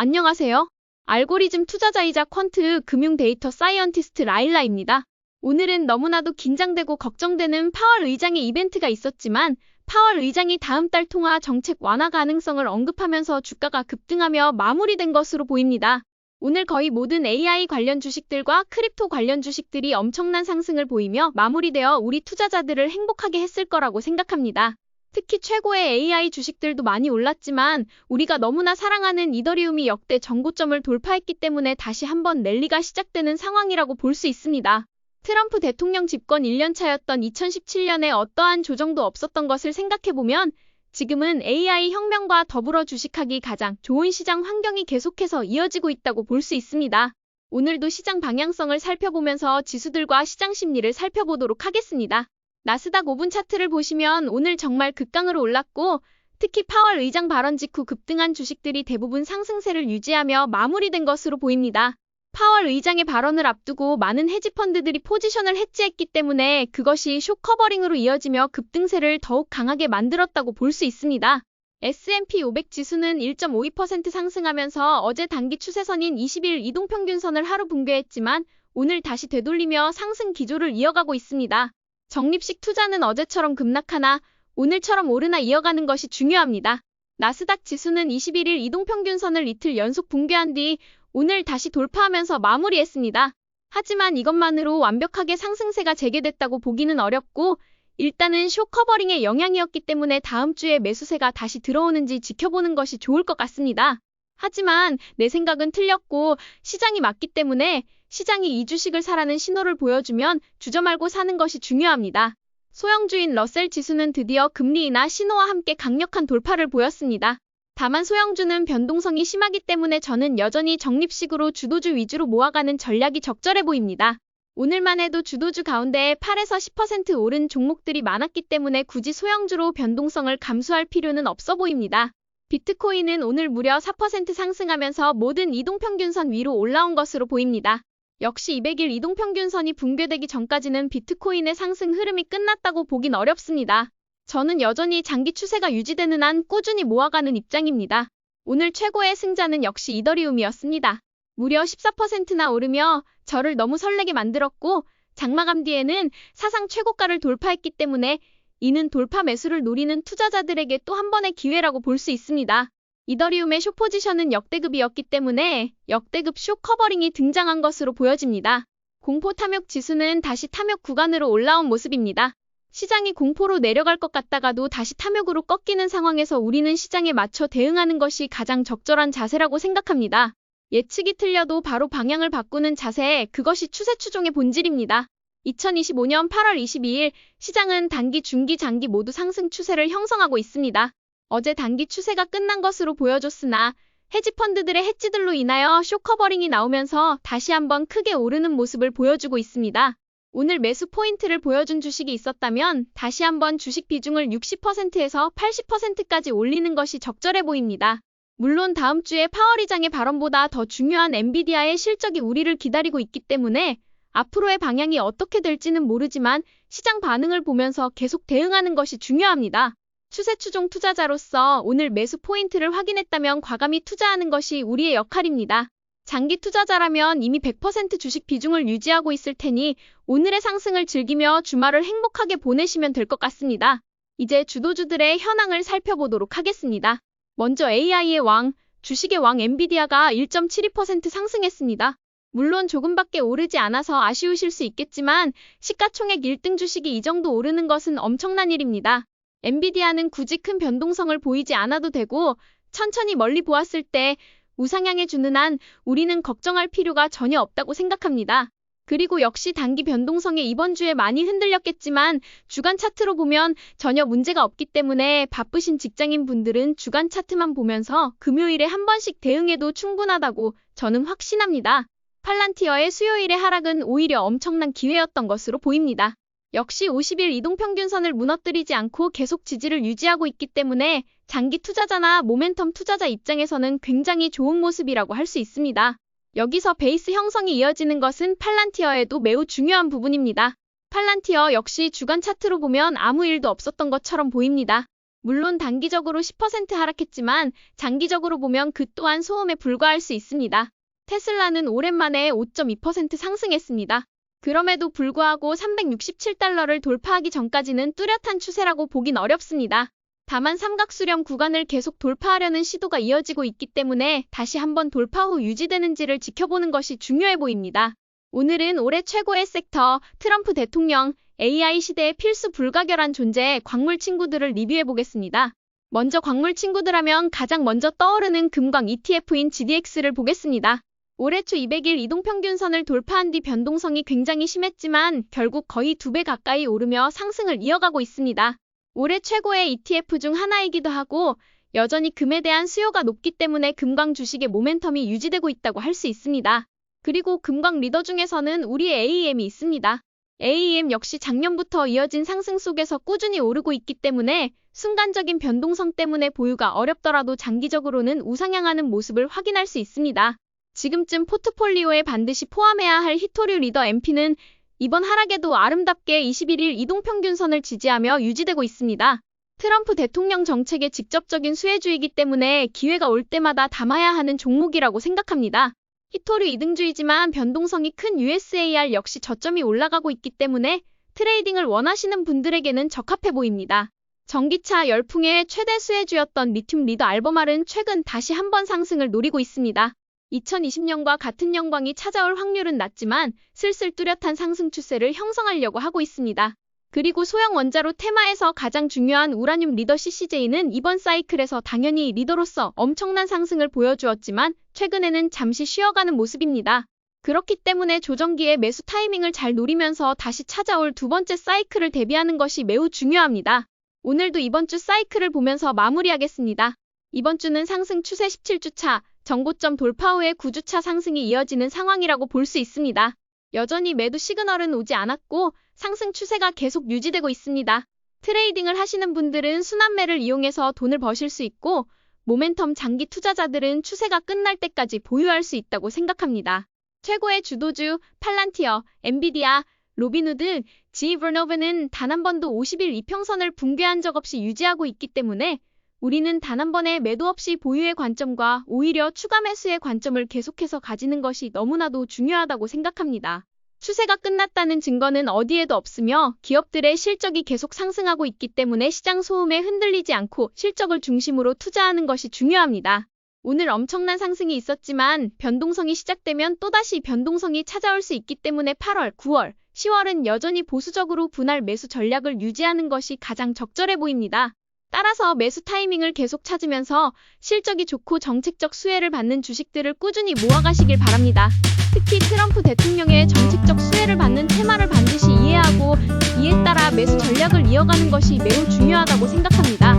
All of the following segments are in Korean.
안녕하세요. 알고리즘 투자자이자 퀀트 금융 데이터 사이언티스트 라일라입니다. 오늘은 너무나도 긴장되고 걱정되는 파월 의장의 이벤트가 있었지만 파월 의장이 다음 달 통화 정책 완화 가능성을 언급하면서 주가가 급등하며 마무리된 것으로 보입니다. 오늘 거의 모든 AI 관련 주식들과 크립토 관련 주식들이 엄청난 상승을 보이며 마무리되어 우리 투자자들을 행복하게 했을 거라고 생각합니다. 특히 최고의 AI 주식들도 많이 올랐지만 우리가 너무나 사랑하는 이더리움이 역대 전고점을 돌파했기 때문에 다시 한번 랠리가 시작되는 상황이라고 볼 수 있습니다. 트럼프 대통령 집권 1년차였던 2017년에 어떠한 조정도 없었던 것을 생각해보면 지금은 AI 혁명과 더불어 주식하기 가장 좋은 시장 환경이 계속해서 이어지고 있다고 볼 수 있습니다. 오늘도 시장 방향성을 살펴보면서 지수들과 시장 심리를 살펴보도록 하겠습니다. 나스닥 5분 차트를 보시면 오늘 정말 극강으로 올랐고 특히 파월 의장 발언 직후 급등한 주식들이 대부분 상승세를 유지하며 마무리된 것으로 보입니다. 파월 의장의 발언을 앞두고 많은 헤지펀드들이 포지션을 해지했기 때문에 그것이 숏커버링으로 이어지며 급등세를 더욱 강하게 만들었다고 볼 수 있습니다. S&P 500 지수는 1.52% 상승하면서 어제 단기 추세선인 20일 이동평균선을 하루 붕괴했지만 오늘 다시 되돌리며 상승 기조를 이어가고 있습니다. 적립식 투자는 어제처럼 급락하나 오늘처럼 오르나 이어가는 것이 중요합니다. 나스닥 지수는 21일 이동평균선을 이틀 연속 붕괴한 뒤 오늘 다시 돌파하면서 마무리했습니다. 하지만 이것만으로 완벽하게 상승세가 재개됐다고 보기는 어렵고 일단은 숏커버링의 영향이었기 때문에 다음 주에 매수세가 다시 들어오는지 지켜보는 것이 좋을 것 같습니다. 하지만 내 생각은 틀렸고 시장이 맞기 때문에 시장이 이 주식을 사라는 신호를 보여주면 주저 말고 사는 것이 중요합니다. 소형주인 러셀 지수는 드디어 금리 인하 신호와 함께 강력한 돌파를 보였습니다. 다만 소형주는 변동성이 심하기 때문에 저는 여전히 적립식으로 주도주 위주로 모아가는 전략이 적절해 보입니다. 오늘만 해도 주도주 가운데 8에서 10% 오른 종목들이 많았기 때문에 굳이 소형주로 변동성을 감수할 필요는 없어 보입니다. 비트코인은 오늘 무려 4% 상승하면서 모든 이동평균선 위로 올라온 것으로 보입니다. 역시 200일 이동평균선이 붕괴되기 전까지는 비트코인의 상승 흐름이 끝났다고 보긴 어렵습니다. 저는 여전히 장기 추세가 유지되는 한 꾸준히 모아가는 입장입니다. 오늘 최고의 승자는 역시 이더리움이었습니다. 무려 14%나 오르며 저를 너무 설레게 만들었고 장마감 뒤에는 사상 최고가를 돌파했기 때문에 이는 돌파 매수를 노리는 투자자들에게 또 한 번의 기회라고 볼 수 있습니다. 이더리움의 숏 포지션은 역대급이었기 때문에 역대급 숏 커버링이 등장한 것으로 보여집니다. 공포 탐욕 지수는 다시 탐욕 구간으로 올라온 모습입니다. 시장이 공포로 내려갈 것 같다가도 다시 탐욕으로 꺾이는 상황에서 우리는 시장에 맞춰 대응하는 것이 가장 적절한 자세라고 생각합니다. 예측이 틀려도 바로 방향을 바꾸는 자세, 그것이 추세 추종의 본질입니다. 2025년 8월 22일 시장은 단기, 중기, 장기 모두 상승 추세를 형성하고 있습니다. 어제 단기 추세가 끝난 것으로 보여줬으나 헤지펀드들의 해지들로 인하여 숏커버링이 나오면서 다시 한번 크게 오르는 모습을 보여주고 있습니다. 오늘 매수 포인트를 보여준 주식이 있었다면 다시 한번 주식 비중을 60%에서 80%까지 올리는 것이 적절해 보입니다. 물론 다음 주에 파월 의장의 발언보다 더 중요한 엔비디아의 실적이 우리를 기다리고 있기 때문에 앞으로의 방향이 어떻게 될지는 모르지만 시장 반응을 보면서 계속 대응하는 것이 중요합니다. 추세 추종 투자자로서 오늘 매수 포인트를 확인했다면 과감히 투자하는 것이 우리의 역할입니다. 장기 투자자라면 이미 100% 주식 비중을 유지하고 있을 테니 오늘의 상승을 즐기며 주말을 행복하게 보내시면 될 것 같습니다. 이제 주도주들의 현황을 살펴보도록 하겠습니다. 먼저 AI의 왕, 주식의 왕 엔비디아가 1.72% 상승했습니다. 물론 조금밖에 오르지 않아서 아쉬우실 수 있겠지만 시가총액 1등 주식이 이 정도 오르는 것은 엄청난 일입니다. 엔비디아는 굳이 큰 변동성을 보이지 않아도 되고 천천히 멀리 보았을 때 우상향해 주는 한 우리는 걱정할 필요가 전혀 없다고 생각합니다. 그리고 역시 단기 변동성에 이번 주에 많이 흔들렸겠지만 주간 차트로 보면 전혀 문제가 없기 때문에 바쁘신 직장인 분들은 주간 차트만 보면서 금요일에 한 번씩 대응해도 충분하다고 저는 확신합니다. 팔란티어의 수요일의 하락은 오히려 엄청난 기회였던 것으로 보입니다. 역시 50일 이동평균선을 무너뜨리지 않고 계속 지지를 유지하고 있기 때문에 장기 투자자나 모멘텀 투자자 입장에서는 굉장히 좋은 모습이라고 할 수 있습니다. 여기서 베이스 형성이 이어지는 것은 팔란티어에도 매우 중요한 부분입니다. 팔란티어 역시 주간 차트로 보면 아무 일도 없었던 것처럼 보입니다. 물론 단기적으로 10% 하락했지만 장기적으로 보면 그 또한 소음에 불과할 수 있습니다. 테슬라는 오랜만에 5.2% 상승했습니다. 그럼에도 불구하고 367달러를 돌파하기 전까지는 뚜렷한 추세라고 보긴 어렵습니다. 다만 삼각수렴 구간을 계속 돌파하려는 시도가 이어지고 있기 때문에 다시 한번 돌파 후 유지되는지를 지켜보는 것이 중요해 보입니다. 오늘은 올해 최고의 섹터, 트럼프 대통령, AI 시대의 필수 불가결한 존재 광물 친구들을 리뷰해 보겠습니다. 먼저 광물 친구들 하면 가장 먼저 떠오르는 금광 ETF인 GDX를 보겠습니다. 올해 초 200일 이동평균선을 돌파한 뒤 변동성이 굉장히 심했지만 결국 거의 2배 가까이 오르며 상승을 이어가고 있습니다. 올해 최고의 ETF 중 하나이기도 하고 여전히 금에 대한 수요가 높기 때문에 금광 주식의 모멘텀이 유지되고 있다고 할 수 있습니다. 그리고 금광 리더 중에서는 우리의 AEM이 있습니다. AEM 역시 작년부터 이어진 상승 속에서 꾸준히 오르고 있기 때문에 순간적인 변동성 때문에 보유가 어렵더라도 장기적으로는 우상향하는 모습을 확인할 수 있습니다. 지금쯤 포트폴리오에 반드시 포함해야 할 히토류 리더 MP는 이번 하락에도 아름답게 21일 이동평균선을 지지하며 유지되고 있습니다. 트럼프 대통령 정책의 직접적인 수혜주이기 때문에 기회가 올 때마다 담아야 하는 종목이라고 생각합니다. 히토류 2등주이지만 변동성이 큰 USAR 역시 저점이 올라가고 있기 때문에 트레이딩을 원하시는 분들에게는 적합해 보입니다. 전기차 열풍의 최대 수혜주였던 리튬 리더 알버말은 최근 다시 한번 상승을 노리고 있습니다. 2020년과 같은 영광이 찾아올 확률은 낮지만 슬슬 뚜렷한 상승 추세를 형성하려고 하고 있습니다. 그리고 소형 원자로 테마에서 가장 중요한 우라늄 리더 CCJ는 이번 사이클에서 당연히 리더로서 엄청난 상승을 보여주었지만 최근에는 잠시 쉬어가는 모습입니다. 그렇기 때문에 조정기의 매수 타이밍을 잘 노리면서 다시 찾아올 두 번째 사이클을 대비하는 것이 매우 중요합니다. 오늘도 이번 주 사이클을 보면서 마무리하겠습니다. 이번 주는 상승 추세 17주차, 정고점 돌파 후에 9주차 상승이 이어지는 상황이라고 볼 수 있습니다. 여전히 매도 시그널은 오지 않았고 상승 추세가 계속 유지되고 있습니다. 트레이딩을 하시는 분들은 순환매를 이용해서 돈을 버실 수 있고 모멘텀 장기 투자자들은 추세가 끝날 때까지 보유할 수 있다고 생각합니다. 최고의 주도주, 팔란티어, 엔비디아, 로빈후드, 지버노브는 단 한 번도 50일 이평선을 붕괴한 적 없이 유지하고 있기 때문에 우리는 단 한 번의 매도 없이 보유의 관점과 오히려 추가 매수의 관점을 계속해서 가지는 것이 너무나도 중요하다고 생각합니다. 추세가 끝났다는 증거는 어디에도 없으며 기업들의 실적이 계속 상승하고 있기 때문에 시장 소음에 흔들리지 않고 실적을 중심으로 투자하는 것이 중요합니다. 오늘 엄청난 상승이 있었지만 변동성이 시작되면 또다시 변동성이 찾아올 수 있기 때문에 8월, 9월, 10월은 여전히 보수적으로 분할 매수 전략을 유지하는 것이 가장 적절해 보입니다. 따라서 매수 타이밍을 계속 찾으면서 실적이 좋고 정책적 수혜를 받는 주식들을 꾸준히 모아가시길 바랍니다. 특히 트럼프 대통령의 정책적 수혜를 받는 테마를 반드시 이해하고 이에 따라 매수 전략을 이어가는 것이 매우 중요하다고 생각합니다.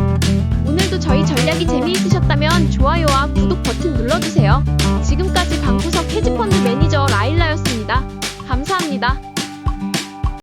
오늘도 저희 전략이 재미있으셨다면 좋아요와 구독 버튼 눌러주세요.